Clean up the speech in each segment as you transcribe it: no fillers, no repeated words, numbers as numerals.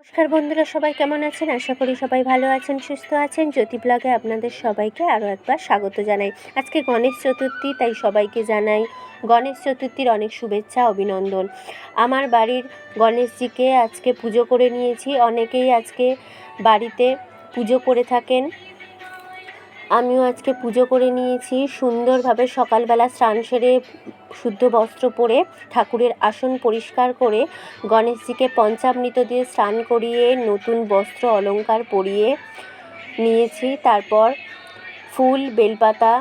নমস্কার বন্ধুরা, সবাই কেমন আছেন? আশা করি সবাই ভালো আছেন, সুস্থ আছেন। জ্যোতি ব্লগে আপনাদের সবাইকে আরও একবার স্বাগত জানাই। আজকে গণেশ চতুর্থী, তাই সবাইকে জানাই গণেশ চতুর্থীর অনেক শুভেচ্ছা, অভিনন্দন। আমার বাড়ির গণেশজিকে আজকে পুজো করে নিয়েছি। অনেকেই আজকে বাড়িতে পুজো করে থাকেন, আমিও আজকে পুজো করে নিয়েছি সুন্দরভাবে। সকালবেলা স্নান সেরে শুদ্ধ বস্ত্র পরে ঠাকুরের আসন পরিষ্কার করে গণেশজিকে পঞ্চামৃত দিয়ে স্নান করিয়ে নতুন বস্ত্র অলংকার পরিয়ে নিয়েছি। তারপর ফুল, বেলপাতা,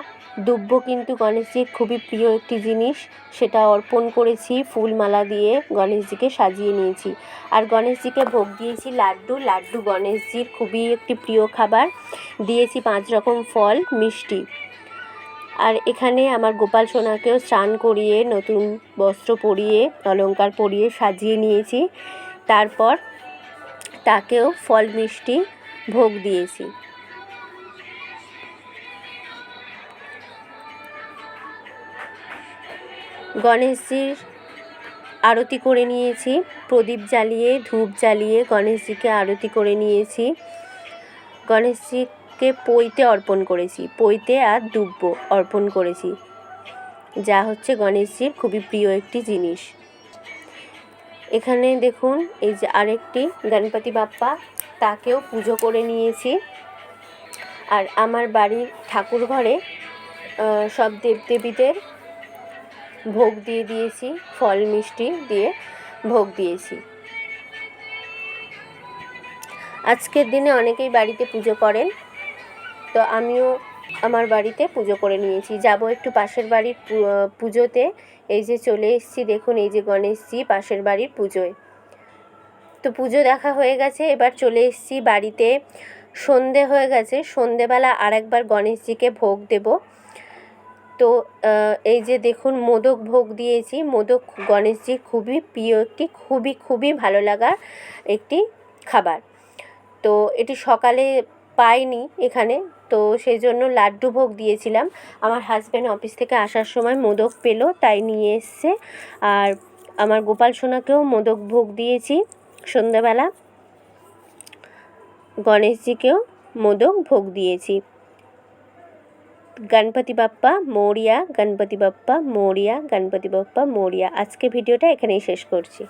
দুব্ব কিন্তু গণেশজির খুবই প্রিয় একটি জিনিস, সেটা অর্পণ করেছি। ফুলমালা দিয়ে গণেশজিকে সাজিয়ে নিয়েছি। আর গণেশজিকে ভোগ দিয়েছি লাড্ডু গণেশজির খুবই একটি প্রিয় খাবার। দিয়েছি 5 রকম ফল, মিষ্টি। আর এখানে আমার গোপাল সোনাকেও স্নান করিয়ে নতুন বস্ত্র পরিয়ে অলংকার পরিয়ে সাজিয়ে নিয়েছি। তারপর তাকেও ফল মিষ্টি ভোগ দিয়েছি। গণেশজির আরতি করে নিয়েছি, প্রদীপ জ্বালিয়ে ধূপ জ্বালিয়ে গণেশজিকে আরতি করে নিয়েছি। গণেশজিকে পৈতে অর্পণ করেছি, পৈতে আর দুব্ব অর্পণ করেছি, যা হচ্ছে গণেশজির খুবই প্রিয় একটি জিনিস। এখানে দেখুন, এই যে আরেকটি গণপতি বাপ্পা, তাকেও পুজো করে নিয়েছি। আর আমার বাড়ির ঠাকুর ঘরে সব দেবদেবীদের ভোগ দিয়ে দিয়েছি, ফল মিষ্টি দিয়ে ভোগ দিয়েছি। আজকের দিনে অনেকেই বাড়িতে পুজো করেন, তো আমিও আমার বাড়িতে পুজো করে নিয়েছি। যাব একটু পাশের বাড়ির পুজোতে। এই যে চলে এসেছি, দেখুন এই যে গণেশজি পাশের বাড়ির পুজোয়। তো পুজো দেখা হয়ে গেছে, এবার চলে এসেছি বাড়িতে। সন্ধে হয়ে গেছে, সন্ধেবেলা আরেকবার গণেশজিকে ভোগ দেব। তো এই যে দেখুন, মোদক ভোগ দিয়েছি। মোদক গণেশজির খুবই প্রিয় একটি, খুবই ভালো লাগার একটি খাবার। তো এটি সকালে পাইনি এখানে, তো সেই জন্য লাড্ডু ভোগ দিয়েছিলাম। আমার হাজব্যান্ড অফিস থেকে আসার সময় মোদক পেল, তাই নিয়ে এসছে। আর আমার গোপাল সোনাকেও মোদক ভোগ দিয়েছি সন্ধ্যাবেলা। গণেশজিকেও মোদক ভোগ দিয়েছি। Ganapati Bappa Moria, Ganapati Bappa Moria, Ganapati Bappa Moria. আজকে ভিডিওটা এখানেই শেষ করছি।